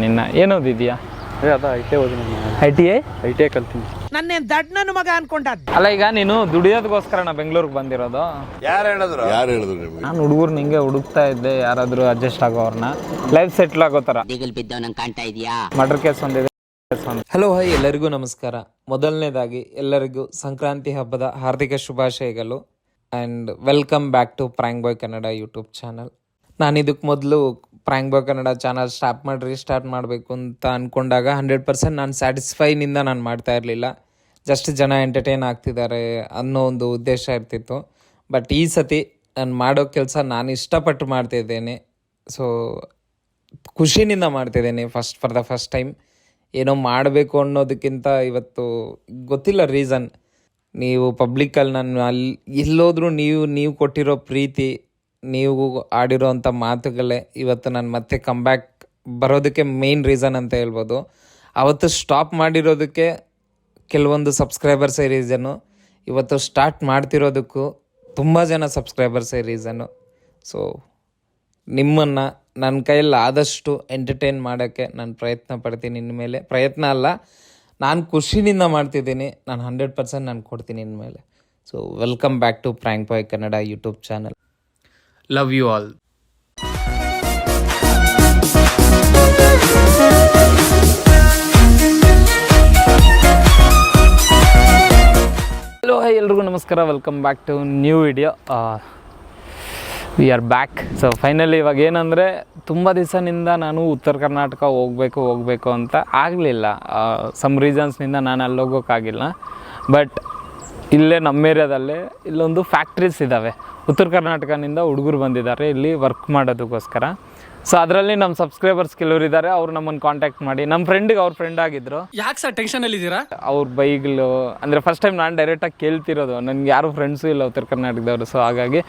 ನಿನ್ನ ಏನು ಓದಿದ್ಯಾ? ಅದ ಐ.ಟಿ.ಐ ಓದಿನಿ. ಐ.ಟಿ.ಐ ಕಲ್ತೀನಿ. ನನ್ನೇನ್ ದಡ್ ನನ್ನ ಮಗ ಅನ್ಕೊಂಡದ್. ಅಲ್ಲ, ಈಗ ನೀನು ದುಡಿಯೋದಕ್ಕೋಸ್ಕರ ನಾ ಬೆಂಗಳೂರಿಗೆ ಬಂದಿರೋದು. ಯಾರು ಹೇಳಿದ್ರು ನಿಮಗೆ? ನಾನು ಹುಡುಗರು ನಿಂಗೆ ಹುಡುಕ್ತಾ ಇದ್ದೆ, ಯಾರಾದ್ರೂ ಅಡ್ಜಸ್ಟ್ ಆಗೋರ್ನ, ಲೈಫ್ ಸೆಟ್ಲ್ ಆಗೋ ಥರ. ಕಾಣ್ತಾ ಇದೆಯಾ? ಮರ್ಡರ್ ಕೇಸ್ ಒಂದಿದೆ. ಹಲೋ ಹಾಯ್, ಎಲ್ಲರಿಗೂ ನಮಸ್ಕಾರ. ಮೊದಲನೇದಾಗಿ ಎಲ್ಲರಿಗೂ ಸಂಕ್ರಾಂತಿ ಹಬ್ಬದ ಹಾರ್ದಿಕ ಶುಭಾಶಯಗಳು and welcome back to prank boy Kannada YouTube channel. ನಾನು ಇದಕ್ಕೆ ಮೊದಲು prank boy Kannada channel start ಮಾಡಬೇಕು ಅಂತ ಅಂದ್ಕೊಂಡಾಗ 100% ನಾನು ಸ್ಯಾಟಿಸ್ಫೈನಿಂದ ನಾನು ಮಾಡ್ತಾ ಇರಲಿಲ್ಲ. ಜಸ್ಟ್ ಜನ ಎಂಟರ್ಟೈನ್ ಆಗ್ತಿದ್ದಾರೆ ಅನ್ನೋ ಒಂದು ಉದ್ದೇಶ ಇರ್ತಿತ್ತು. ಬಟ್ ಈ ಸತಿ ನಾನು ಮಾಡೋ ಕೆಲಸ ನಾನು ಇಷ್ಟಪಟ್ಟು ಮಾಡ್ತಿದ್ದೇನೆ. ಸೊ ಖುಷಿನಿಂದ ಮಾಡ್ತಿದ್ದೇನೆ. ಫಾರ್ ದ ಫಸ್ಟ್ ಟೈಮ್ ಏನೋ ಮಾಡಬೇಕು ಅನ್ನೋದಕ್ಕಿಂತ ಇವತ್ತು ಗೊತ್ತಿಲ್ಲ ರೀಸನ್. ನೀವು ಪಬ್ಲಿಕ್ಕಲ್ಲಿ ನಾನು ಎಲ್ಲೋದ್ರೂ ನೀವು ಕೊಟ್ಟಿರೋ ಪ್ರೀತಿ, ನೀವು ಆಡಿರೋ ಅಂಥ ಮಾತುಗಳೇ ಇವತ್ತು ನಾನು ಮತ್ತೆ ಕಮ್ಬ್ಯಾಕ್ ಬರೋದಕ್ಕೆ ಮೇನ್ ರೀಸನ್ ಅಂತ ಹೇಳ್ಬೋದು. ಅವತ್ತು ಸ್ಟಾಪ್ ಮಾಡಿರೋದಕ್ಕೆ ಕೆಲವೊಂದು ಸಬ್ಸ್ಕ್ರೈಬರ್ಸೇ ರೀಸನ್ನು, ಇವತ್ತು ಸ್ಟಾರ್ಟ್ ಮಾಡ್ತಿರೋದಕ್ಕೂ ತುಂಬ ಜನ ಸಬ್ಸ್ಕ್ರೈಬರ್ಸೇ ರೀಸನ್ನು. ಸೊ ನಿಮ್ಮನ್ನು ನನ್ನ ಕೈಯಲ್ಲಿ ಆದಷ್ಟು ಎಂಟರ್ಟೈನ್ ಮಾಡೋಕ್ಕೆ ನಾನು ಪ್ರಯತ್ನ ಪಡ್ತೀನಿ. ಇನ್ಮೇಲೆ ಪ್ರಯತ್ನ ಅಲ್ಲ, ನಾನು ಖುಷಿನಿಂದ ಮಾಡ್ತಿದ್ದೀನಿ. ನಾನು 100% ನಾನು ಕೊಡ್ತೀನಿ ಇನ್ಮೇಲೆ. So welcome back to prank boy Kannada YouTube channel. Love you all. Hello hi, ಎಲ್ರಿಗೂ ನಮಸ್ಕಾರ. Welcome back to new video. We are back. So finally ಇವಾಗ ಏನಂದರೆ, ತುಂಬ ದಿವಸದಿಂದ ನಾನು ಉತ್ತರ ಕರ್ನಾಟಕ ಹೋಗಬೇಕು ಅಂತ ಆಗಲಿಲ್ಲ. ಸಮ್ ರೀಸನ್ಸ್ನಿಂದ ನಾನು ಅಲ್ಲಿ ಹೋಗೋಕ್ಕಾಗಿಲ್ಲ. ಬಟ್ ಇಲ್ಲೇ ನಮ್ಮ ಏರಿಯಾದಲ್ಲೇ ಇಲ್ಲೊಂದು ಫ್ಯಾಕ್ಟ್ರೀಸ್ ಇದ್ದಾವೆ. ಉತ್ತರ ಕರ್ನಾಟಕದಿಂದ ಹುಡುಗರು ಬಂದಿದ್ದಾರೆ ಇಲ್ಲಿ ವರ್ಕ್ ಮಾಡೋದಕ್ಕೋಸ್ಕರ. ಸೊ ಅದರಲ್ಲಿ ನಮ್ಮ ಸಬ್ಸ್ಕ್ರೈಬರ್ಸ್ ಕೆಲವರು ಇದ್ದಾರೆ. ಅವ್ರು ನಮ್ಮನ್ನು ಕಾಂಟ್ಯಾಕ್ಟ್ ಮಾಡಿ, ನಮ್ಮ ಫ್ರೆಂಡಿಗೆ ಅವ್ರ ಫ್ರೆಂಡ್ ಆಗಿದ್ರು. ಯಾಕೆ ಸರ್ ಟೆನ್ಷನಲ್ಲಿದ್ದೀರಾ? ಅವ್ರ ಬೈಗಳು ಅಂದರೆ ಫಸ್ಟ್ ಟೈಮ್ ನಾನು ಡೈರೆಕ್ಟಾಗಿ ಕೇಳ್ತಿರೋದು. ನನಗೆ ಯಾರೂ ಫ್ರೆಂಡ್ಸು ಇಲ್ಲ ಉತ್ತರ ಕರ್ನಾಟಕದವರು. ಸೊ ಹಾಗಾಗಿ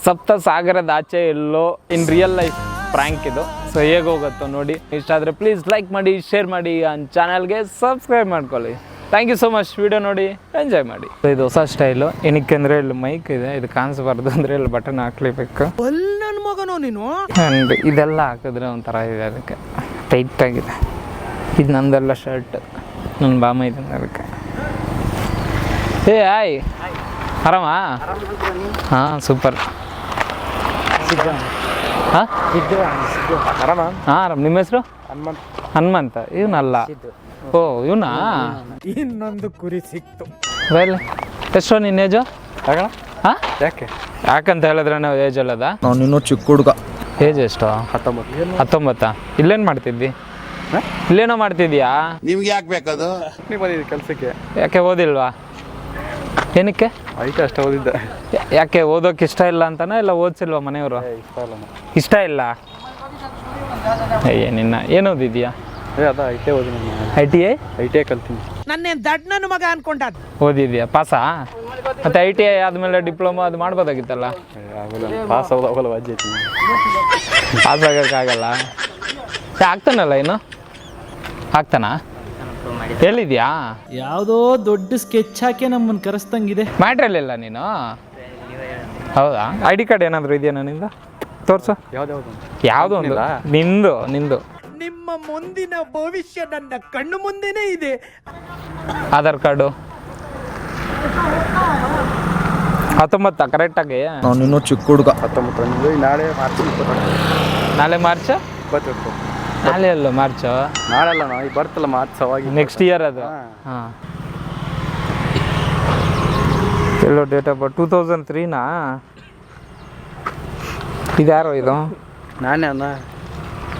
ಸಪ್ತ ಸಾಗರದ ಆಚೆ ಎಲ್ಲೋ ಇನ್ ರಿಯಲ್ ಲೈಫ್ ಪ್ರ್ಯಾಂಕ್ ಇದು. ಸೊ ಹೇಗೆ ಹೋಗುತ್ತೋ ನೋಡಿ. ಇಷ್ಟ ಆದರೆ ಪ್ಲೀಸ್ ಲೈಕ್ ಮಾಡಿ, ಶೇರ್ ಮಾಡಿ, ಚಾನಲ್ಗೆ ಸಬ್ಸ್ಕ್ರೈಬ್ ಮಾಡ್ಕೊಳ್ಳಿ. Thank you so much. Video ನೋಡಿ ಎಂಜಾಯ್ ಮಾಡಿ. ಇದು ಹೊಸ ಸ್ಟೈಲು. ಏನಕ್ಕೆ ಅಂದರೆ ಇಲ್ಲಿ ಮೈಕ್ ಇದೆ, ಇದು ಕಾಣಿಸ್ಬಾರ್ದು ಅಂದರೆ ಇಲ್ಲಿ ಬಟನ್ ಹಾಕ್ಲೇಬೇಕು. ನನ್ನ ಮಗನೋ ನೀನು. ಆ್ಯಂಡ್ ಇದೆಲ್ಲ ಹಾಕಿದ್ರೆ ಒಂಥರ ಇದೆ, ಅದಕ್ಕೆ ಟೈಟಾಗಿದೆ. ಇದು ನಂದೆಲ್ಲ ಶರ್ಟ್, ನನ್ನ ಬಾಮ ಇದೆ ಅದಕ್ಕೆ. ಹಾಯ್, ಆರಾಮಾ? ಹಾಂ, ಸೂಪರ್. ಹಾಂ ಆರಾಮ? ಹಾಂ ಆರಾಮ್. ನಿಮ್ಮ ಹೆಸರು? ಹನುಮಂತ. ಇವನಲ್ಲ. ಓ ಇವನಾ? ಇನ್ನೊಂದು ಕುರಿ ಸಿಕ್ತು. ವೆಲ್, ಎಷ್ಟು ನಿನ್ನ ಏಜು? ಹಾಂ, ಯಾಕೆ ಯಾಕಂತ ಹೇಳಿದ್ರೆ ನಾವು ಏಜ್ ಅಲ್ಲದ? ನಾನು ಇನ್ನೂ ಚಿಕ್ಕ ಹುಡುಗ. ಏಜ್ ಎಷ್ಟು? 19. ಇಲ್ಲೇನು ಮಾಡ್ತಿದ್ದಿ? ಇಲ್ಲೇನೋ ಮಾಡ್ತಿದ್ಯಾ? ನಿಮ್ಗೆ ಯಾಕೆ ಬೇಕದು? ನೀವು ಬಂದಿದ್ದೀವಿ ಕೆಲಸಕ್ಕೆ. ಯಾಕೆ ಓದಿಲ್ವಾ? ಏನಕ್ಕೆ? ಐತೆ ಅಷ್ಟೇ ಓದಿದ್ದೆ. ಯಾಕೆ ಓದೋಕೆ ಇಷ್ಟ ಇಲ್ಲ ಅಂತನಾ, ಇಲ್ಲ ಓದಿಸಿಲ್ವಾ ಮನೆಯವರು? ಇಷ್ಟ ಇಲ್ಲ. ಇಷ್ಟ ಇಲ್ಲ? ನಿನ್ನ ಏನು ಓದಿದ್ಯಾ? ಅದ ಐ.ಟಿ.ಐ ಓದಿನಿ. ಐ.ಟಿ.ಐ ಕಲ್ತೀನಿ. ನನ್ನೇನ್ ದಡ್ ನನ್ನ ಮಗ ಅನ್ಕೊಂಡದ್. ಓದಿದ್ಯಾ? ಪಾಸಾ? ಮತ್ತೆ ಐ.ಟಿ.ಐ ಆದಮೇಲೆ ಡಿಪ್ಲೊಮಾ ಅದು ಮಾಡ್ಬೋದಾಗಿತ್ತಲ್ಲ? ಪಾಸ್ ಆಗೋಲ್ಲ, ವಾಜ್ಯ ಐತಿ. ಪಾಸ್ ಆಗೋಕ್ಕಾಗಲ್ಲ. ಆಗ್ತಾನಲ್ಲ, ಏನು ಆಗ್ತಾನಾ? ಎಲ್ಲಿದ್ಯಾ? ಯಾವುದೋ ದೊಡ್ಡ ಸ್ಕೆಚ್ ಹಾಕಿ ನಮ್ಮನ್ನು ಕರೆಸ್ತಂಗಿದೆ. ಮ್ಯಾಟ್ರಿಯಲ್ ಇಲ್ಲ ನೀನು? ಹೌದಾ? ಐ.ಡಿ ಕಾರ್ಡ್ ಏನಾದರೂ ಇದೆಯಾ ನನ್ನಿಂದ? ತೋರಿಸು. ಯಾವುದೋ ಒಂದು. ನಿಂದು ನಿಮ್ಮ ಮುಂದಿನ ಭವಿಷ್ಯ ನನ್ನ ಕಣ್ಣು ಮುಂದೆನೇ ಇದೆ. ಆಧಾರ್ ಕಾರ್ಡು 19 ಕರೆಕ್ಟಾಗಿ? ನಾನು ಇನ್ನೂ ಚಿಕ್ಕ ಹುಡುಗ. 19. ನಾಳೆ ಮಾರ್ಚ್ 22. ನಾಳೆ ಮಾರ್ಚ್ 22. ನಾಳೆ ಅಲ್ಲ ಮಾರ್ಚ್? ನಾಳೆ ಅಲ್ಲ, ನಾವು ಈಗ ಬರ್ತಲ್ಲ ಮಾರ್ಚ್ ಅವಾಗಿ. ನೆಕ್ಸ್ಟ್ ಇಯರ್ ಅದು. ಹಾಂ, ಎಲ್ಲೋ ಡೇಟ್ ಆಫ್ ಬರ್ತ್ 2003ನಾ? ಇದ್ಯಾರೋ ಇದು? ನಾನೇ ಅಣ್ಣ.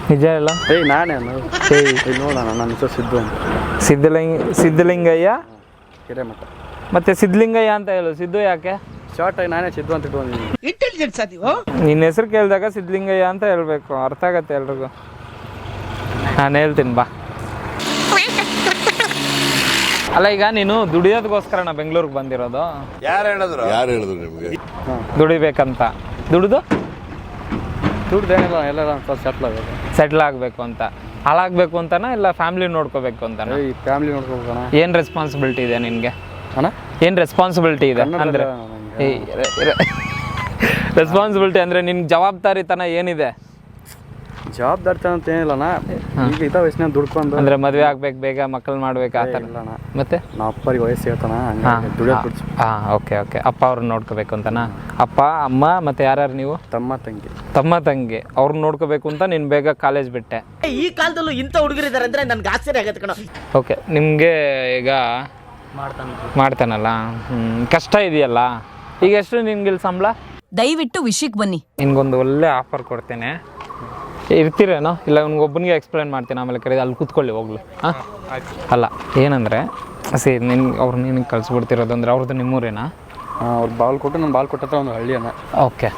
ನಿಜ ಇಲ್ಲ? ನಾನೇ ಅಣ್ಣ. ನೋಡೋಣ, ನನ್ನ ಹೆಸರು ಸಿದ್ದು ಅಂತ. ಸಿದ್ಧಲಿಂಗಯ್ಯ ಹಿರೇಮಠ. ಮತ್ತೆ ಸಿದ್ಧಲಿಂಗಯ್ಯ ಅಂತ ಹೇಳು. ಸಿದ್ದು ಯಾಕೆ? ಶಾರ್ಟ್ ಆಗಿ ನಾನೇ ಸಿದ್ದು ಅಂತ ಇಟ್ಕೊಂಡಿದ್ದೀನಿ. ಇಂಟೆಲಿಜೆನ್ಸ್ ಅದೀವೋ. ನಿನ್ನ ಹೆಸರು ಕೇಳಿದಾಗ ಸಿದ್ಧಲಿಂಗಯ್ಯ ಅಂತ ಹೇಳ್ಬೇಕು, ಅರ್ಥ ಆಗತ್ತೆ ಎಲ್ರಿಗೂ. ನಾನು ಹೇಳ್ತೀನಿ ಬಾ. ಅಲ್ಲ, ಈಗ ನೀನು ದುಡಿಯೋದಕ್ಕೋಸ್ಕರ ನಾ ಬೆಂಗಳೂರಿಗೆ ಬಂದಿರೋದು. ಯಾರು ಹೇಳಿದ್ರು ನಿಮಗೆ? ದುಡಿಬೇಕಂತ. ದುಡ್ಡೇನಿಲ್ಲ, ಎಲ್ಲ ಸೆಟ್ಲ್ ಆಗಬೇಕು ಅಂತ. ಹಾಳಾಗಬೇಕು ಅಂತನಾ, ಇಲ್ಲ ಫ್ಯಾಮಿಲಿ ನೋಡ್ಕೋಬೇಕು ಅಂತನಾ? ಫ್ಯಾಮಿಲಿ ನೋಡ್ಕೋಬೇಕಣ್ಣ. ಏನು ರೆಸ್ಪಾನ್ಸಿಬಿಲಿಟಿ ಇದೆ ನಿನಗೆ? ಅಣ್ಣ, ಏನು ರೆಸ್ಪಾನ್ಸಿಬಿಲಿಟಿ ಇದೆ ಅಂದರೆ? ರೆಸ್ಪಾನ್ಸಿಬಿಲಿಟಿ ಅಂದರೆ ನಿನ್ಗೆ ಜವಾಬ್ದಾರಿತನ ಏನಿದೆ? ಜವಾಬ್ದಾರಿ ಅಂತ ಏನಿಲ್ಲಣ್ಣ, ಈಗ ಇದ್ದ ವಯಸ್ಸಿನ ದುಡ್ಕೊಂಡು ಅಂದರೆ ಮದುವೆ ಆಗ್ಬೇಕು, ಬೇಗ ಮಕ್ಕಳು ಮಾಡ್ಬೇಕು ಆ ಥರ. ಇಲ್ಲಣ್ಣ. ಮತ್ತೆ ನಮ್ಮ ಅಪ್ಪರಿಗೆ ವಯಸ್ಸು ಹೇಳ್ತಾನ, ಹಂಗಾಗಿ ದುಡಿಯೋದು ಬಿಡ್ಸು. ಹಾಂ, ಓಕೆ ಓಕೆ. ಅಪ್ಪ ಅವ್ರನ್ನ ನೋಡ್ಕೋಬೇಕು ಅಂತನಾ? ಅಪ್ಪ ಅಮ್ಮ ಮತ್ತು ಯಾರ್ಯಾರು ನೀವು? ತಮ್ಮ ತಂಗಿ ಅವ್ರನ್ನ ನೋಡ್ಕೋಬೇಕು ಅಂತ ನೀನು ಬೇಗ ಕಾಲೇಜ್ ಬಿಟ್ಟೆ. ಈ ಕಾಲದಲ್ಲೂ ಇಂಥ ಹುಡುಗರಿದ್ದಾರೆ ಅಂದ್ರೆ ನನ್ಗೆ ಆಶ್ಚರ್ಯ ಆಗತ್ತೆ ಕಣ. ಓಕೆ, ನಿಮಗೆ ಈಗ ಮಾಡ್ತಾನಲ್ಲ, ಕಷ್ಟ ಇದೆಯಲ್ಲ, ಈಗ ಎಷ್ಟು ನಿನ್ಗೆ ಇಲ್ಲಿ ಸಂಬಳ? ದಯವಿಟ್ಟು ವಿಷಯಕ್ಕೆ ಬನ್ನಿ. ನಿನ್ಗೊಂದು ಒಳ್ಳೆ ಆಫರ್ ಕೊಡ್ತೇನೆ, ಇರ್ತೀರೇನೋ? ಇಲ್ಲ ಒಬ್ಬನಿಗೆ ಎಕ್ಸ್ಪ್ಲೈನ್ ಮಾಡ್ತೀನಿ, ಆಮೇಲೆ ಕರೀದು ಅಲ್ಲಿ ಕೂತ್ಕೊಳ್ಳಿ ಹೋಗ್ಲಿ. ಹಾಂ, ಅಲ್ಲ ಏನಂದರೆ ಅವ್ರು ನಿನಗೆ ಕಳಿಸ್ಬಿಡ್ತಿರೋದು ಅಂದರೆ ಅವ್ರದ್ದು ನಿಮ್ಮೂರೇನಾ? ಅವ್ರು ಬಾಗಲಕೋಟೆ, ನಾನು ಬಾಗಲಕೋಟೆ ಹತ್ರ ಒಂದು ಹಳ್ಳಿ ಅಣ್ಣ. ಓಕೆ,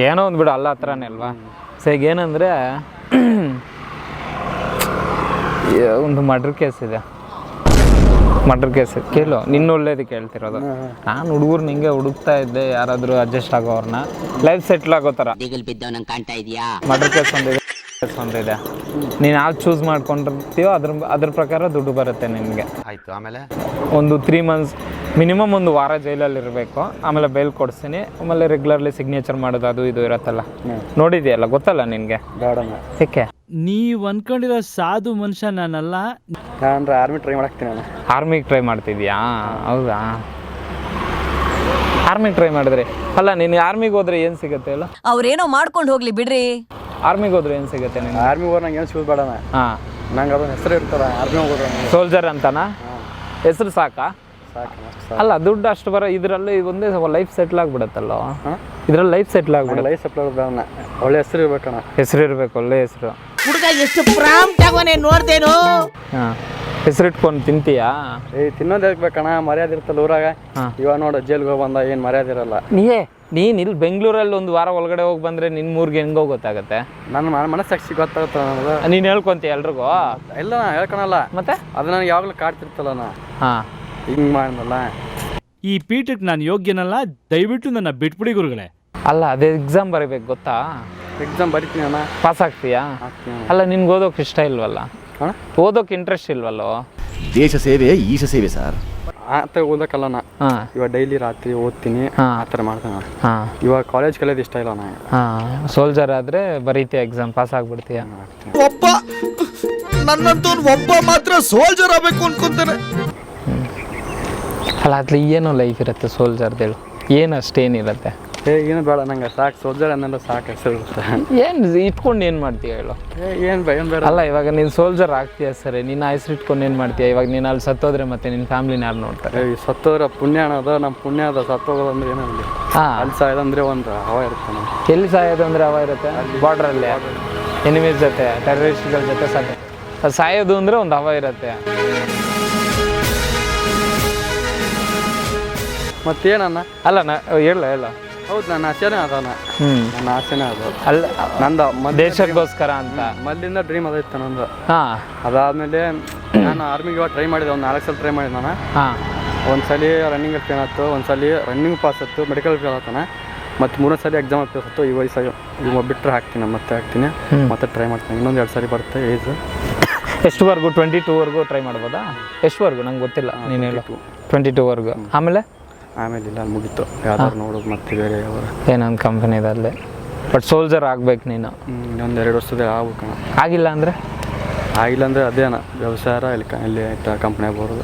ಏನೋ ಒಂದು ಬಿಡು, ಅಲ್ಲ ಹತ್ರನೇ ಅಲ್ವಾ? ಸೊ ಈಗ ಏನಂದರೆ ಒಂದು ಮರ್ಡರ್ ಕೇಸ್ ಇದೆ. ಕೇಳು, ನಿನ್ನ ಒಳ್ಳೇದಕ್ಕೆ ಹೇಳ್ತಿರೋದು. ನಾನು ಹುಡುಗರು ನಿಂಗೆ ಹುಡುಕ್ತಾ ಇದ್ದೆ, ಯಾರಾದರೂ ಅಡ್ಜಸ್ಟ್ ಆಗೋವ್ರನ್ನ, ಲೈಫ್ ಸೆಟ್ಲ್ ಆಗೋ ಥರ. ಮರ್ಡರ್ ಕೇಸ್ ಒಂದಿದೆ, ನೀನು ಯಾವ್ದು ಚೂಸ್ ಮಾಡ್ಕೊಂಡಿರ್ತೀಯೋ ಅದ್ರ ಪ್ರಕಾರ ದುಡ್ಡು ಬರುತ್ತೆ ನಿನಗೆ. ಆಯ್ತು, ಆಮೇಲೆ ಒಂದು 3 months ಮಿನಿಮಮ್, ಒಂದು ವಾರ ಜೈಲಲ್ಲಿ ಇರಬೇಕು, ಆಮೇಲೆ ಬೇಲ್ ಕೊಡಿಸ್ತೀನಿ, ಆಮೇಲೆ ರೆಗ್ಯುಲರ್ಲಿ ಸಿಗ್ನೇಚರ್ ಮಾಡೋದು ಅದು ಇದು ಇರತ್ತಲ್ಲ, ನೋಡಿದ್ಯಲ್ಲ, ಗೊತ್ತಲ್ಲ ನಿನಗೆ? ಬೇಡಣ್ಣ, ಏಕೆ? ನೀವ್ ಅನ್ಕೊಂಡಿರೋ ಸಾಧು ಮನುಷ್ಯ ನಾನಲ್ಲ. ನಾನು ಆರ್ಮಿ ಟ್ರೈ ಮಾಡಾಕ್ತೀನಿ ಅಣ್ಣ. ಆರ್ಮಿಗೆ ಟ್ರೈ ಮಾಡ್ತಿದ್ಯಾ? ಹೌದಾ? ಆರ್ಮಿಗೆ ಟ್ರೈ ಮಾಡಿದ್ರೆ ಅಲ್ಲ, ನೀನು ಆರ್ಮಿಗೆ ಹೋದ್ರೆ ಏನು ಸಿಗುತ್ತೆ ಹೇಳು? ಅವ್ರೇನೋ ಮಾಡ್ಕೊಂಡು ಹೋಗ್ಲಿ ಬಿಡ್ರಿ. ಆರ್ಮಿಗೆ ಹೋದ್ರೆ ಏನು ಸಿಗುತ್ತೆ ನೀನು? ಆರ್ಮಿ ಹೋದ್ರೆ ನಂಗೆ ಏನು ಸಿಗೋದು ಬೇಡಣ್ಣ. ಹಾಂ, ನಂಗೆ ಅದೊಂದು ಹೆಸರು ಇರ್ತಾರ, ಆರ್ಮಿ ಹೋಗೋದು ಸೋಲ್ಜರ್ ಅಂತನಾ? ಹೆಸರು ಸಾಕಾ? ಸಾಕು. ಅಲ್ಲ, ದುಡ್ಡು ಅಷ್ಟು ಬರೋ ಇದರಲ್ಲಿ ಒಂದೇ ಲೈಫ್ ಸೆಟ್ಲ್ ಆಗ್ಬಿಡತ್ತಲ್ಲ, ಇದ್ರಲ್ಲಿ ಲೈಫ್ ಸೆಟ್ಲ್ ಆಗ್ಬಿಡುತ್ತೆ. ಲೈಫ್ ಸೆಟ್ಲ್ ಬೇಡಣ್ಣ, ಒಳ್ಳೆ ಹೆಸರು ಇರ್ಬೇಕಣ್ಣ. ಹೆಸರು ಇರಬೇಕು, ಒಳ್ಳೆ ಹೆಸರು. ಹುಡುಗ ಎಷ್ಟು ಪ್ರಾಂಪ್ಟ್ ಆಗೋನೆ ನೋಡ್ದೇನು. ಹಾಂ, ಹೆಸರಿಟ್ಕೊಂಡು ತಿಂತೀಯಾ? ತಿನ್ನೋದು ಹೇಳ್ಬೇಕಣ್ಣ, ಮರ್ಯಾದೆ ಇರ್ತಲ್ಲ ಊರಾಗ. ಇವಾಗ ನೋಡು, ಜೈಲ್ಗೆ ಹೋಗಿ ಬಂದ ಏನು ಮರ್ಯಾದೆ ಇರಲ್ಲ. ನೀನು ಇಲ್ಲಿ ಬೆಂಗಳೂರಲ್ಲಿ ಒಂದು ವಾರ ಒಳಗಡೆ ಹೋಗಿ ಬಂದರೆ ನಿನ್ನ ಊರಿಗೆ ಹೆಂಗೋ ಗೊತ್ತಾಗುತ್ತೆ? ನನ್ನ ಮನಸ್ಸಾಕ್ಷಿ ಗೊತ್ತಾಗುತ್ತೆ ನನಗೆ. ನೀನು ಹೇಳ್ಕೊಂತೀಯ ಎಲ್ರಿಗೂ? ಇಲ್ಲ, ಹೇಳ್ಕೊಳಲ್ಲ. ಮತ್ತೆ ಅದು ನನಗೆ ಯಾವಾಗಲೂ ಕಾಡ್ತಿರ್ತಲ್ಲ, ನಾ ಹಾಂ ಹಿಂಗೆ ಮಾಡಲ್ಲ. ಈ ಪೀಠಕ್ಕೆ ನಾನು ಯೋಗ್ಯನಲ್ಲ, ದಯವಿಟ್ಟು ನನ್ನ ಬಿಟ್ಬಿಡಿ ಗುರುಗಳೇ. ಅಲ್ಲ, ಅದೇ ಎಕ್ಸಾಮ್ ಬರೀಬೇಕು ಗೊತ್ತಾ? ಎಕ್ಸಾಮ್ ಬರಿತೀನಿ ಅಣ್ಣ. ಪಾಸ್ ಆಗ್ತೀಯಾ? ಅಲ್ಲ, ನಿನ್ಗೆ ಓದೋಕೆ ಇಷ್ಟ ಇಲ್ವಲ್ಲ? ಓದೋಕೆ ಇಂಟ್ರೆಸ್ಟ್ ಇಲ್ವಲ್ಲೋ? ದೇಶ ಸೇವೆ ಈಶ ಸೇವೆ ಸರ್. ಆ ಥರ ಓದಕ್ಕಲ್ಲ ನಾ. ಇವಾಗ ಡೈಲಿ ರಾತ್ರಿ ಓದ್ತೀನಿ, ಆ ಥರ ಮಾಡ್ತಾನೆ. ಇವಾಗ ಕಾಲೇಜ್ ಕಲಿಯೋದು ಇಷ್ಟ ಇಲ್ಲ ನನಗೆ. ಸೋಲ್ಜರ್ ಆದರೆ ಬರೀತೀಯ, ಎಕ್ಸಾಮ್ ಪಾಸ್ ಆಗ್ಬಿಡ್ತೀಯ. ಒಬ್ಬ ನನ್ನಂತೂ ಒಬ್ಬ ಮಾತ್ರ ಸೋಲ್ಜರ್ ಆಗಬೇಕು ಅನ್ಕೊಂತಾನೆ. ಅಲ್ಲ, ಅದ್ರಲ್ಲಿ ಏನೋ ಲೈಫ್ ಇರುತ್ತೆ ಸೋಲ್ಜರ್ದೇಳು, ಏನು ಅಷ್ಟೇನಿರುತ್ತೆ? ಏನು ಬೇಡ ನಂಗೆ, ಸಾಕು ಸೋಲ್ಜರ್ ಅನ್ನೆಲ್ಲ ಸಾಕು, ಹೆಸರು ಇರುತ್ತೆ. ಏನು ಇಟ್ಕೊಂಡು ಏನು ಮಾಡ್ತೀಯ ಹೇಳು? ಏನು ಬೇಡ. ಅಲ್ಲ, ಇವಾಗ ನೀನು ಸೋಲ್ಜರ್ ಆಗ್ತೀಯ ಸರಿ, ನೀನು ಹೆಸರು ಇಟ್ಕೊಂಡು ಏನು ಮಾಡ್ತೀಯ? ಇವಾಗ ನೀನು ಅಲ್ಲಿ ಸತ್ತೋದ್ರೆ ಮತ್ತೆ ನಿನ್ನ ಫ್ಯಾಮಿಲಿನ ಯಾರು ನೋಡ್ತಾರೆ? ಸತ್ತೋದ್ರೆ ಪುಣ್ಯ ಅನ್ನೋದು, ನಮ್ಮ ಪುಣ್ಯ ಅದ. ಸತ್ತೋಗೋದಂದ್ರೆ ಏನಂದ್ರೆ ಅಲ್ಲಿ ಸಾಯೋದಂದ್ರೆ ಒಂದು ಹವ ಇರುತ್ತೆ. ಎಲ್ಲಿ ಸಾಯೋದು ಅಂದರೆ ಹವ ಇರುತ್ತೆ? ಬಾರ್ಡ್ರಲ್ಲಿ ಎನಿಮೀಸ್ ಜೊತೆ, ಟೆರರಿಸ್ಟ್ಗಳ ಜೊತೆ ಸಾಯೋದು ಅಂದರೆ ಒಂದು ಹವ ಇರುತ್ತೆ. ಮತ್ತೇನನ್ನ? ಅಲ್ಲ, ಹೇಳ ಹೌದು, ನನ್ನ ಆಸೆನೇ ಅದಾನ. ನನ್ನ ಆಸೆನೇ ಅದು. ಅಲ್ಲ, ನಂದು ದೇಶಕ್ಕೋಸ್ಕರ ಅಂತ ಮೊದಲಿಂದ ಡ್ರೀಮ್ ಅದಿತ್ತು ನಂದು. ಹಾಂ, ಅದಾದಮೇಲೆ ನಾನು ಆರ್ಮಿಗೆ ಇವಾಗ ಟ್ರೈ ಮಾಡಿದೆ, ಒಂದು 4 ಸಲ ಟ್ರೈ ಮಾಡಿದೆ ನಾನು. ಹಾಂ, ಒಂದು ಸಲ ರನ್ನಿಂಗ್ ಫೇಲ್ ಆಯ್ತು, ಒಂದು ಸಲ ರನ್ನಿಂಗ್ ಪಾಸ್ ಆಯ್ತು, ಮೆಡಿಕಲ್ ಫೇಲ್ ಆಗ್ತಾನೆ, ಮತ್ತು 3 ಸಲ ಎಕ್ಸಾಮ್ ಪಾಸ್ ಆಯ್ತು. ಈ ವಯಸ್ಸಾಗಿ ಇವಾಗ ಬಿಟ್ಟರೆ ಹಾಕ್ತೀನಿ, ಮತ್ತೆ ಹಾಕ್ತೀನಿ, ಮತ್ತೆ ಟ್ರೈ ಮಾಡ್ತೀನಿ. ಇನ್ನೊಂದು 2 ಸಲ ಬರುತ್ತೆ ಏಜ್. ಎಷ್ಟುವರೆಗೂ? 22ವರೆಗೂ ಟ್ರೈ ಮಾಡ್ಬೋದಾ? ಎಷ್ಟುವರೆಗೂ ನಂಗೆ ಗೊತ್ತಿಲ್ಲ, ನೀನು ಹೇಳು. 22ವರೆಗೂ. ಆಮೇಲೆ ಇಲ್ಲ, ಅಲ್ಲಿ ಮುಗೀತು. ಯಾವ್ದಾದ್ರು ನೋಡೋದು ಮತ್ತೆ ಬೇರೆ ಯಾವ ಏನೊಂದು ಕಂಪನಿದಲ್ಲಿ. ಬಟ್ ಸೋಲ್ಜರ್ ಆಗ್ಬೇಕು ನೀನು. ಇನ್ನೊಂದು 2 ವರ್ಷದ ಆಗ್ಬೇಕು. ಆಗಿಲ್ಲ ಅಂದರೆ ಅದೇನ ವ್ಯವಸಾಯ ಇಲ್ಲಿ ಕಂಪ್ನಿಯಾಗ ಬರೋದು.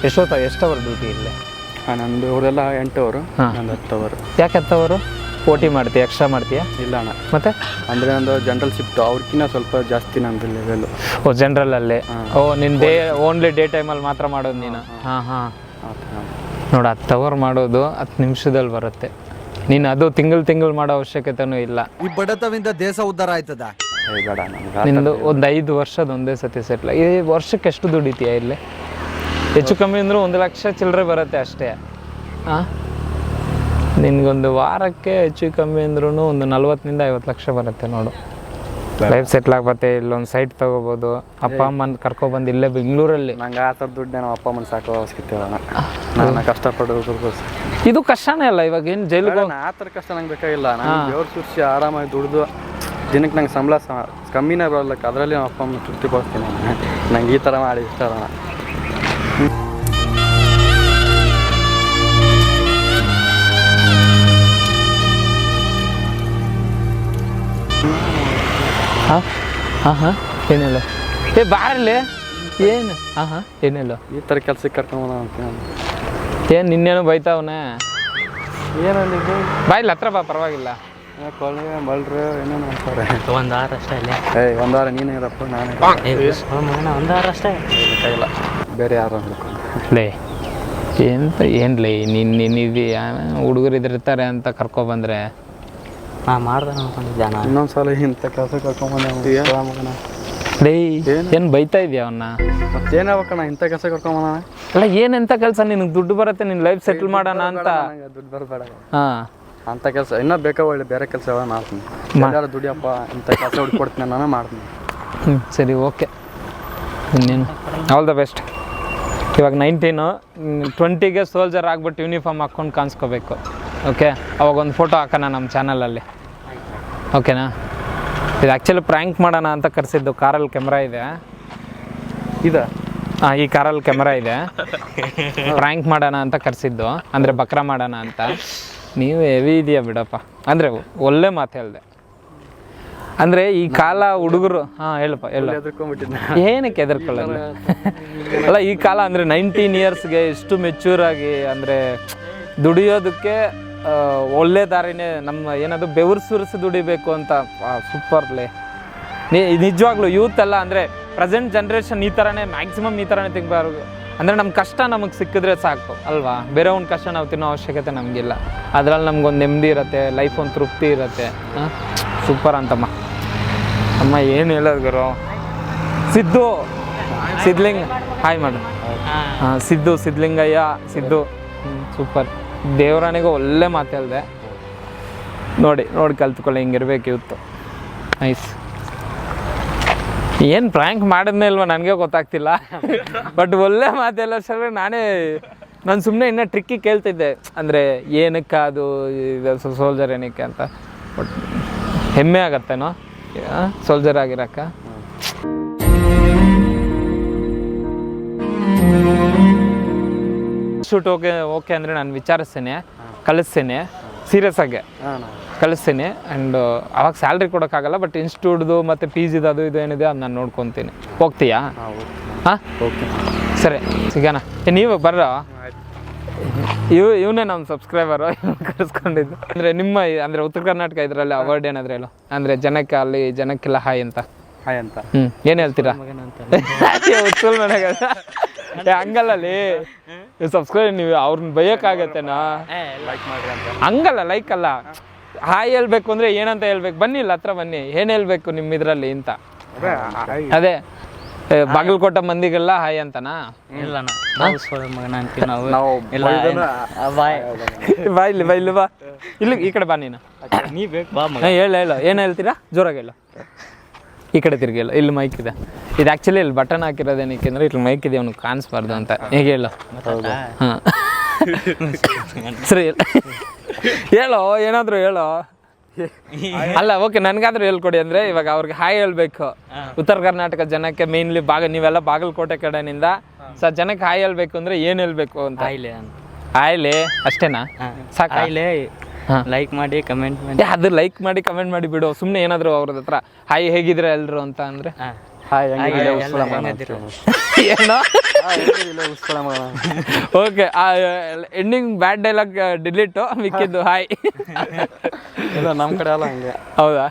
ಎಷ್ಟು ಅವರ್ ಡ್ಯೂಟಿ ಇಲ್ಲೇ? ನಂದು ಅವರೆಲ್ಲ 8 ಅವರು, ನಂದು 10 ಅವರು. ಯಾಕೆ 10 ಅವರು? OT ಮಾಡ್ತೀಯ, ಎಕ್ಸ್ಟ್ರಾ ಮಾಡ್ತೀಯಾ? ಇಲ್ಲ ಅಣ್ಣ, ಮತ್ತೆ ಅಂದರೆ ನಂದು ಜನರಲ್ ಶಿಫ್ಟ್, ಅವ್ರಕ್ಕಿಂತ ಸ್ವಲ್ಪ ಜಾಸ್ತಿ ನಂದು ಲೆವೆಲ್. ಜನರಲಲ್ಲಿ. ನಿನ್ನ ಓನ್ಲಿ ಡೇ ಟೈಮಲ್ಲಿ ಮಾತ್ರ ಮಾಡೋದು ನೀನು? ಹಾಂ. ನೋಡು, 10 ಅವರ್ ಮಾಡೋದು 10 ನಿಮಿಷದಲ್ಲಿ ಬರುತ್ತೆ. ನೀನು ಅದು ತಿಂಗಳು ಮಾಡೋ ಅವಶ್ಯಕತೆನೂ ಇಲ್ಲ. ಈ ಬಡತವಿಂದ ದೇಶ ಉದ್ಧಾರ ಆಯ್ತದ. ಬೇಡ, ನಿಂದು ಒಂದು 5 ವರ್ಷದ ಒಂದೇ ಸತಿ ಸೆಟ್ಲ್. ಈ ವರ್ಷಕ್ಕೆ ಎಷ್ಟು ದುಡಿತೀಯ ಇಲ್ಲಿ? ಹೆಚ್ಚು ಕಮ್ಮಿ ಅಂದರೂ 1 ಲಕ್ಷ ಚಿಲ್ಲರೆ ಬರುತ್ತೆ ಅಷ್ಟೇ. ಹಾಂ, ನಿನ್ಗೊಂದು ವಾರಕ್ಕೆ ಹೆಚ್ಚು ಕಮ್ಮಿ ಅಂದ್ರೂ ಒಂದು 40ನಿಂದ 50 ಲಕ್ಷ ಬರುತ್ತೆ ನೋಡು. ಲೈಫ್ ಸೆಟ್ಲ್ ಆಗ್ಬತ್ತೆ. ಇಲ್ಲೊಂದು ಸೈಟ್ ತೊಗೋಬೋದು, ಅಪ್ಪ ಅಮ್ಮನ ಕರ್ಕೊಬಂದು ಇಲ್ಲೇ ಬೆಂಗಳೂರಲ್ಲಿ. ನಂಗೆ ಆ ಥರ ದುಡ್ಡು ನಮ್ಮ ಅಪ್ಪ ಅಮ್ಮನ ಸಾಕೋ ಅವಶ್ಯಕತೆ ಇಲ್ಲ. ನಾನು ಕಷ್ಟಪಡೋದು ಇದು ಕಷ್ಟನೇ ಅಲ್ಲ. ಇವಾಗ ಏನು ಜೈಲಿಗೆ ಆ ಥರ ಕಷ್ಟ ನಂಗೆ ಬೇಕಾಗಿಲ್ಲ. ನಾನು ದೇವ್ರ ಸುರಿಸಿ ಆರಾಮಾಗಿ ದುಡ್ದು ದಿನಕ್ಕೆ ನಂಗೆ ಸಂಬಳ ಕಮ್ಮಿನೇ ಬರಲ್ಲ, ಅದರಲ್ಲಿ ನಮ್ಮ ಅಪ್ಪ ಅಮ್ಮನ ತೃಪ್ತಿ ಪಡಿಸ್ತೀನಿ. ನಂಗೆ ಈ ಥರ ಮಾಡಿ ಇಷ್ಟ ಅಲ್ಲ. ಹಾಂ ಹಾಂ ಏನಿಲ್ಲ ಏ ಬಾರಲ್ಲಿ ಏನು ಹಾಂ ಹಾಂ ಏನಿಲ್ಲ ಈ ಥರ ಕೆಲ್ಸಕ್ಕೆ ಕರ್ಕೊಂಬ ಅಂತೀನಿ ಏನು ನಿನ್ನೇನು ಬೈತಾವನೆ ಏನಂದಿದ್ದು ಬಾಯಿಲ್ಲ ಹತ್ರ ಬಾ ಪರವಾಗಿಲ್ಲ ಕೊಳ್ಳೆ ಬಲ್ರು ಏನೇನು ಅಂತಾರೆ ಒಂದು ವಾರ ಅಷ್ಟೇ ಅಲ್ಲಿ ಒಂದು ವಾರ ನೀನೇ ಇರಪ್ಪ ನಾನೇ ಒಂದು ವಾರ ಅಷ್ಟೇ ಇಲ್ಲ ಬೇರೆ ಯಾರು ಅನ್ಕೊಂಡು ಲೇ ಏನ್ಲೇ ನೀನಿದೆಯಾ ಹುಡುಗರು ಇದಿರ್ತಾರೆ ಅಂತ ಕರ್ಕೊಬಂದ್ರೆ ನಾ ಮಾಡ್ದೆ ಅನ್ಕೊಂಡಿದ್ದೆ ನಾನು ಇನ್ನೊಂದು ಸಲ ಇಂಥ ಕೆಲಸ ಕರ್ಕೊಂಬಂದ ಮಗನ ಲೇ ಏನು ಬೈತಾ ಇದೆಯಾ ಅವನ್ನ ಮತ್ತೆ ಏನಾಗ್ಬೇಕಣ್ಣ ಇಂಥ ಕೆಲಸ ಕರ್ಕೊಂಬಂದ ಅಲ್ಲ ಏನಂತ ಕೆಲಸ ನಿನಗೆ ದುಡ್ಡು ಬರುತ್ತೆ ನಿನ್ನ ಲೈಫ್ ಸೆಟ್ಲ್ ಮಾಡೋಣ ಅಂತ ದುಡ್ಡು ಬರಬೇಡ ಹಾಂ ಅಂಥ ಕೆಲಸ ಇನ್ನೂ ಬೇಕಾ ಒಳ್ಳೆ ಬೇರೆ ಕೆಲಸ ಯಾವಾಗ ಮಾಡ್ತೀನಿ ಎಲ್ಲಾರು ದುಡಿಯಪ್ಪ ಇಂಥ ಕೆಲಸ ಹುಡ್ಕೊಡ್ತೀನಿ ನಾನು ಮಾಡ್ತೀನಿ ಹ್ಞೂ ಸರಿ ಓಕೆ ಇನ್ನೇನು ಆಲ್ ದ ಬೆಸ್ಟ್ ಇವಾಗ 19 20ಗೆ ಸೋಲ್ಜರ್ ಆಗ್ಬಿಟ್ಟು ಯೂನಿಫಾರ್ಮ್ ಹಾಕ್ಕೊಂಡು ಕಾಣಿಸ್ಕೋಬೇಕು ಓಕೆ ಅವಾಗ ಒಂದು ಫೋಟೋ ಹಾಕೋಣ ನಮ್ಮ ಚಾನಲಲ್ಲಿ ಓಕೆನಾ ಇದು ಆ್ಯಕ್ಚುಲಿ ಪ್ರ್ಯಾಂಕ್ ಮಾಡೋಣ ಅಂತ ಕರೆಸಿದ್ದು ಕಾರಲ್ಲಿ ಕ್ಯಾಮ್ರಾ ಇದೆ ಇದೆ ಹಾಂ ಈ ಕಾರಲ್ಲಿ ಕ್ಯಾಮ್ರಾ ಇದೆ ಪ್ರ್ಯಾಂಕ್ ಮಾಡೋಣ ಅಂತ ಕರೆಸಿದ್ದು ಅಂದರೆ ಬಕ್ರಾ ಮಾಡೋಣ ಅಂತ ನೀವು ಹೆವಿ ಇದೆಯಾ ಬಿಡಪ್ಪ ಅಂದರೆ ಒಳ್ಳೆ ಮಾತು ಹೇಳಿದೆ ಅಂದರೆ ಈ ಕಾಲ ಹುಡುಗರು ಹಾಂ ಹೇಳಪ್ಪ ಹೇಳು ಎದ್ಕೊಂಡ್ಬಿಟ್ಟಿದ್ದೆ ಏನಕ್ಕೆ ಹೆದರ್ಕೊಳ್ಳಲ್ಲ ಅಲ್ಲ ಈ ಕಾಲ ಅಂದರೆ 19 ಇಯರ್ಸ್ಗೆ ಎಷ್ಟು ಮೆಚ್ಯೂರ್ ಆಗಿ ಅಂದರೆ ದುಡಿಯೋದಕ್ಕೆ ಒಳ್ಳೆ ದಾರಿನೇ ನಮ್ಮ ಏನದು ಬೆವರು ಸುರಿಸಿ ದುಡಿಬೇಕು ಅಂತ ಸೂಪರ್ಲೆ ನಿಜವಾಗ್ಲೂ ಯೂತ್ ಎಲ್ಲ ಅಂದರೆ ಪ್ರೆಸೆಂಟ್ ಜನ್ರೇಷನ್ ಈ ಥರನೇ ಮ್ಯಾಕ್ಸಿಮಮ್ ಈ ಥರನೇ ತೆಗಿಬಾರ್ದು ಅಂದರೆ ನಮ್ಮ ಕಷ್ಟ ನಮಗೆ ಸಿಕ್ಕಿದ್ರೆ ಸಾಕು ಅಲ್ವಾ ಬೇರೆ ಒಂದು ಕಷ್ಟ ನಾವು ತಿನ್ನೋ ಅವಶ್ಯಕತೆ ನಮಗಿಲ್ಲ ಅದರಲ್ಲಿ ನಮ್ಗೊಂದು ನೆಮ್ಮದಿ ಇರುತ್ತೆ ಲೈಫ್ ಒಂದು ತೃಪ್ತಿ ಇರುತ್ತೆ ಹಾಂ ಸೂಪರ್ ಅಂತಮ್ಮ ಅಮ್ಮ ಏನು ಹೇಳೋದು ಗುರು ಸಿದ್ಲಿಂಗ ಹಾಯ್ ಮಾಡು ಹಾಂ ಸಿದ್ಲಿಂಗಯ್ಯ ಸೂಪರ್ ದೇವರಾಣಿಗೂ ಒಳ್ಳೆ ಮಾತು ಹೇಳಿದೆ ನೋಡಿ ಕಲ್ತ್ಕೊಳ್ಳಿ ಹಿಂಗಿರ್ಬೇಕು ಇವತ್ತು ನೈಸ್ ಏನು ಪ್ರ್ಯಾಂಕ್ ಮಾಡಿದ್ನೇ ಇಲ್ವ ನನಗೆ ಗೊತ್ತಾಗ್ತಿಲ್ಲ ಬಟ್ ಒಳ್ಳೆ ಮಾತೆಲ್ಲ ಸರ್ ನಾನು ಸುಮ್ಮನೆ ಇನ್ನೂ ಟ್ರಿಕ್ಕಿ ಕೇಳ್ತಿದ್ದೆ ಅಂದರೆ ಏನಕ್ಕೆ ಅದು ಸೋಲ್ಜರ್ ಏನಕ್ಕೆ ಅಂತ ಬಟ್ ಹೆಮ್ಮೆ ಆಗತ್ತೇನೋ ಸೋಲ್ಜರ್ ಆಗಿರಕ್ಕ ಶೂಟ್ ಓಕೆ ಅಂದರೆ ನಾನು ವಿಚಾರಿಸ್ತೇನೆ ಕಳಿಸ್ತೇನೆ ಸೀರಿಯಸ್ ಆಗಿ ಕಳಿಸ್ತೀನಿ ಆ್ಯಂಡ್ ಅವಾಗ ಸ್ಯಾಲ್ರಿ ಕೊಡೋಕ್ಕಾಗಲ್ಲ ಬಟ್ ಇನ್ಸ್ಟಿಟ್ಯೂಟ್ದು ಮತ್ತು ಫೀಸಿದು ಅದು ಇದು ಏನಿದೆ ಅದು ನಾನು ನೋಡ್ಕೊತೀನಿ ಹೋಗ್ತೀಯಾ ಹಾಂ ಓಕೆ ಸರಿ ಸಿಗೋಣ ನೀವು ಬರ್ರ ಇವನೇ ನಮ್ಮ ಸಬ್ಸ್ಕ್ರೈಬರು ಕರೆಸ್ಕೊಂಡಿದ್ದು ಅಂದರೆ ನಿಮ್ಮ ಅಂದರೆ ಉತ್ತರ ಕರ್ನಾಟಕ ಇದರಲ್ಲಿ ಅವಾರ್ಡ್ ಏನಾದರೂ ಹೇಳು ಅಂದರೆ ಜನಕ್ಕೆಲ್ಲ ಹಾಯ್ ಅಂತ ಏನು ಹೇಳ್ತೀರಾ ಉತ್ಸಲ್ ನನಗೆ ಹಂಗಲ್ಲಲ್ಲಿ ಸಬ್ಸ್ಕ್ರೈಬ್ ನೀವು ಅವ್ರನ್ನ ಬೈಯೋಕ್ಕಾಗತ್ತೇನಾ ಹಂಗಲ್ಲ ಲೈಕ್ ಅಲ್ಲ ಹಾಯ್ ಹೇಳ್ಬೇಕು ಅಂದರೆ ಏನಂತ ಹೇಳ್ಬೇಕು ಬನ್ನಿ ಇಲ್ಲ ಹತ್ರ ಬನ್ನಿ ಏನು ಹೇಳ್ಬೇಕು ನಿಮ್ಮ ಇದರಲ್ಲಿ ಅಂತ ಅದೇ ಬಾಗಲಕೋಟೆ ಮಂದಿಗೆಲ್ಲ ಹಾಯ್ ಅಂತನಾ ಇಲ್ಲ ಮಗನ ಅಂತೀವಿ ನಾವು ಬಾ ಇಲ್ಲಿ ಬಾ ಇಲ್ಲಿ ಈ ಕಡೆ ಬಾ ನೀನು ನೀ ಬೇಕು ಬಾ ಮಗ ಹೇಳು ಏನು ಹೇಳ್ತೀರಾ ಜೋರಾಗಿ ಹೇಳು ಈ ಕಡೆ ತಿರ್ಗಿಲ್ಲ ಇಲ್ಲಿ ಮೈಕ್ ಇದೆ ಇದು ಆ್ಯಕ್ಚುಲಿ ಇಲ್ಲಿ ಬಟನ್ ಹಾಕಿರೋದೇನಕ್ಕೆ ಅಂದರೆ ಇಲ್ಲಿ ಮೈಕ್ ಇದೆ ಅವ್ನಿಗೆ ಕಾಣಿಸ್ಬಾರ್ದು ಅಂತ ಹೇಗೆ ಹೇಳು ಹಾಂ ಸರಿ ಹೇಳೋ ಏನಾದರೂ ಹೇಳೋ ಅಲ್ಲ ಓಕೆ ನನಗಾದ್ರೂ ಹೇಳ್ಕೊಡಿ ಅಂದರೆ ಇವಾಗ ಅವ್ರಿಗೆ ಹಾಯ್ ಹೇಳ್ಬೇಕು ಉತ್ತರ ಕರ್ನಾಟಕ ಜನಕ್ಕೆ ಮೇನ್ಲಿ ನೀವೆಲ್ಲ ಬಾಗಲಕೋಟೆ ಕಡೆನಿಂದ ಜನಕ್ಕೆ ಹಾಯ್ ಹೇಳ್ಬೇಕು ಅಂದರೆ ಏನು ಹೇಳ್ಬೇಕು ಅಂತ ಹಾಯ್ಲೆ ಅಷ್ಟೇನಾ ಸಾಕು ಲೈಕ್ ಮಾಡಿ ಕಮೆಂಟ್ ಮಾಡಿ ಅದು ಲೈಕ್ ಮಾಡಿ ಕಮೆಂಟ್ ಮಾಡಿ ಬಿಡು ಸುಮ್ಮನೆ ಏನಾದರೂ ಅವ್ರದ್ದು ಹತ್ರ ಹಾಯ್ ಹೇಗಿದ್ರೆ ಎಲ್ರು ಅಂತ ಅಂದರೆ ಏನೋ ಓಕೆ ಎಂಡಿಂಗ್ ಬ್ಯಾಡ್ ಡೈಲಾಗ್ ಡಿಲೀಟು ಮಿಕ್ಕಿದ್ದು ಹಾಯ್ ಇಲ್ಲ ನಮ್ಮ ಕಡೆ ಅಲ್ಲ ಹಂಗೆ ಹೌದಾ